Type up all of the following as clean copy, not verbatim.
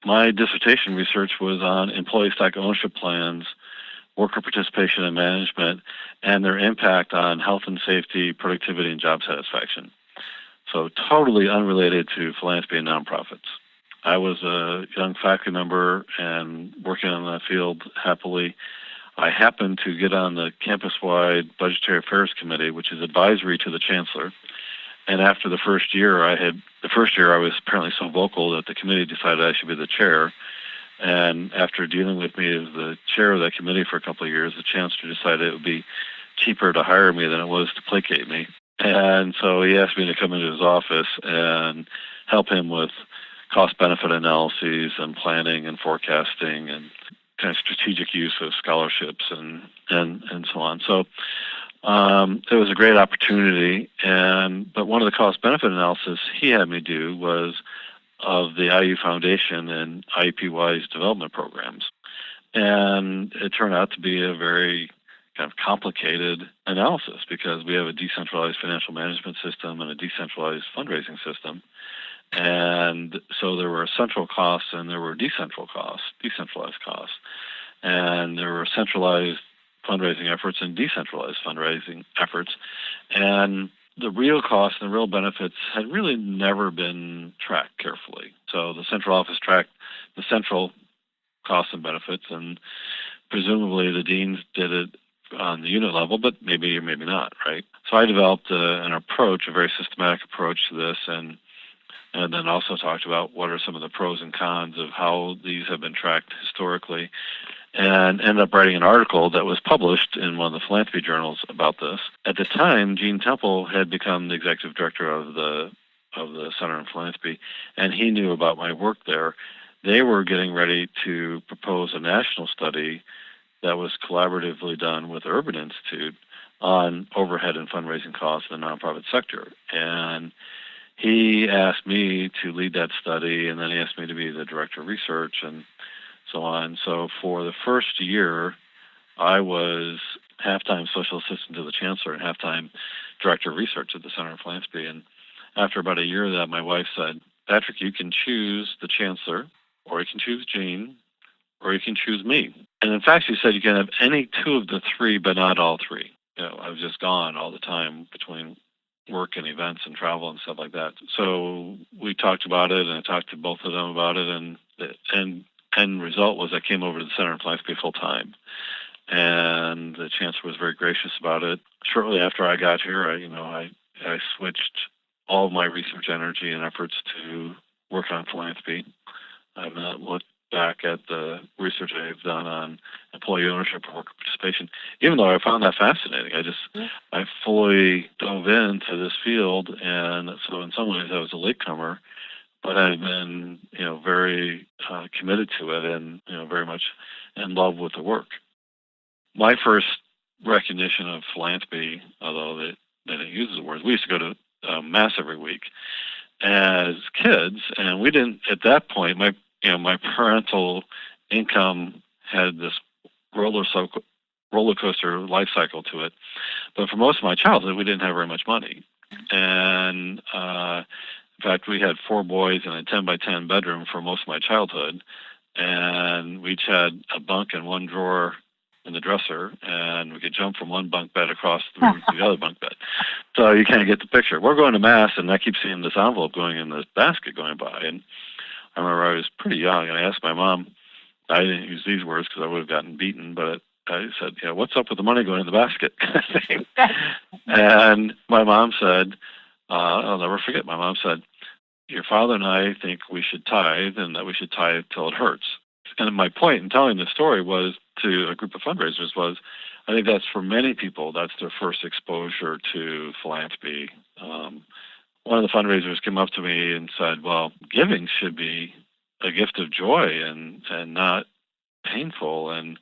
My dissertation research was on employee stock ownership plans, worker participation and management, and their impact on health and safety, productivity, and job satisfaction. So totally unrelated to philanthropy and nonprofits. I was a young faculty member and working on that field happily. I happened to get on the campus-wide Budgetary Affairs Committee, which is advisory to the chancellor. And after the first year, I was apparently so vocal that the committee decided I should be the chair. And after dealing with me as the chair of that committee for a couple of years, the chancellor decided it would be cheaper to hire me than it was to placate me. And so he asked me to come into his office and help him with cost-benefit analyses and planning and forecasting and kind of strategic use of scholarships and so on. So it was a great opportunity. But one of the cost-benefit analysis he had me do was of the IU Foundation and IUP-wise development programs. And it turned out to be a very kind of complicated analysis because we have a decentralized financial management system and a decentralized fundraising system. And so there were central costs and there were decentralized costs. And there were centralized fundraising efforts and decentralized fundraising efforts. And the real costs and the real benefits had really never been tracked carefully. So the central office tracked the central costs and benefits, and presumably the deans did it on the unit level, but maybe or maybe not, right? So I developed an approach, a very systematic approach to this, and then also talked about what are some of the pros and cons of how these have been tracked historically, and ended up writing an article that was published in one of the philanthropy journals about this. At the time, Gene Temple had become the executive director of the Center on Philanthropy, and he knew about my work there. They were getting ready to propose a national study that was collaboratively done with the Urban Institute on overhead and fundraising costs in the nonprofit sector. And he asked me to lead that study, and then he asked me to be the director of research and so on. So for the first year, I was half-time social assistant to the chancellor and half-time director of research at the Center on Philanthropy. And after about a year of that, my wife said, "Patrick, you can choose the chancellor, or you can choose Gene, or you can choose me." And in fact, she said you can have any two of the three, but not all three. I was just gone all the time between work and events and travel and stuff like that. So we talked about it, and I talked to both of them about it, and the end result was I came over to the Center on Philanthropy full time. And the chancellor was very gracious about it. Shortly after I got here, I switched all of my research energy and efforts to work on philanthropy. I've not looked back at the research I've done on employee ownership and worker participation, even though I found that fascinating. I fully dove into this field, and so in some ways I was a latecomer, but I've been, very committed to it and, very much in love with the work. My first recognition of philanthropy, although they didn't use the words, we used to go to Mass every week as kids, and we didn't, at that point, my parental income had this roller coaster life cycle to it. But for most of my childhood, we didn't have very much money. And in fact, we had 4 boys in a 10-by-10 bedroom for most of my childhood. And we each had a bunk and one drawer in the dresser, and we could jump from one bunk bed across the room to the other bunk bed. So you kind of get the picture. We're going to Mass, and I keep seeing this envelope going in this basket going by. And I remember I was pretty young, and I asked my mom, I didn't use these words because I would have gotten beaten, but I said, what's up with the money going in the basket? And my mom said, I'll never forget, my mom said, your father and I think we should tithe, and that we should tithe till it hurts. And my point in telling this story was to a group of fundraisers was, I think that's for many people, that's their first exposure to philanthropy. One of the fundraisers came up to me and said, well, giving should be a gift of joy and not painful, and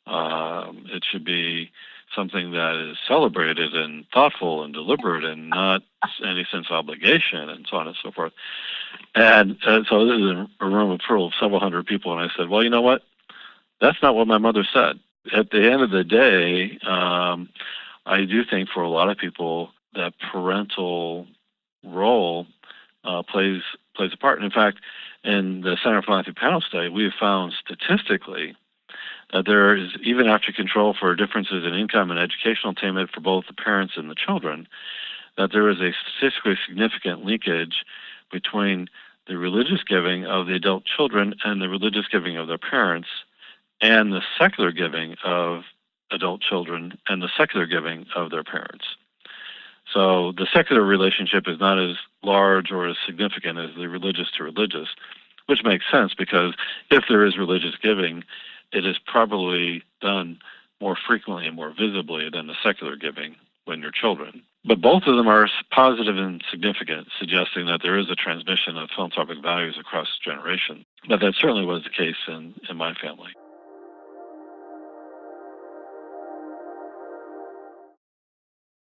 it should be something that is celebrated and thoughtful and deliberate and not any sense of obligation, and so on and so forth. And so this is a room full of several hundred people, and I said, well, you know what? That's not what my mother said. At the end of the day, I do think for a lot of people that parental role plays a part. And in fact, In the Center for Philanthropy panel study, we have found statistically that there is, even after control for differences in income and educational attainment for both the parents and the children, that there is a statistically significant linkage between the religious giving of the adult children and the religious giving of their parents, and the secular giving of adult children and the secular giving of their parents. So the secular relationship is not as large or as significant as the religious to religious, which makes sense because if there is religious giving, it is probably done more frequently and more visibly than the secular giving when you're children. But both of them are positive and significant, suggesting that there is a transmission of philanthropic values across generations. But that certainly was the case in my family.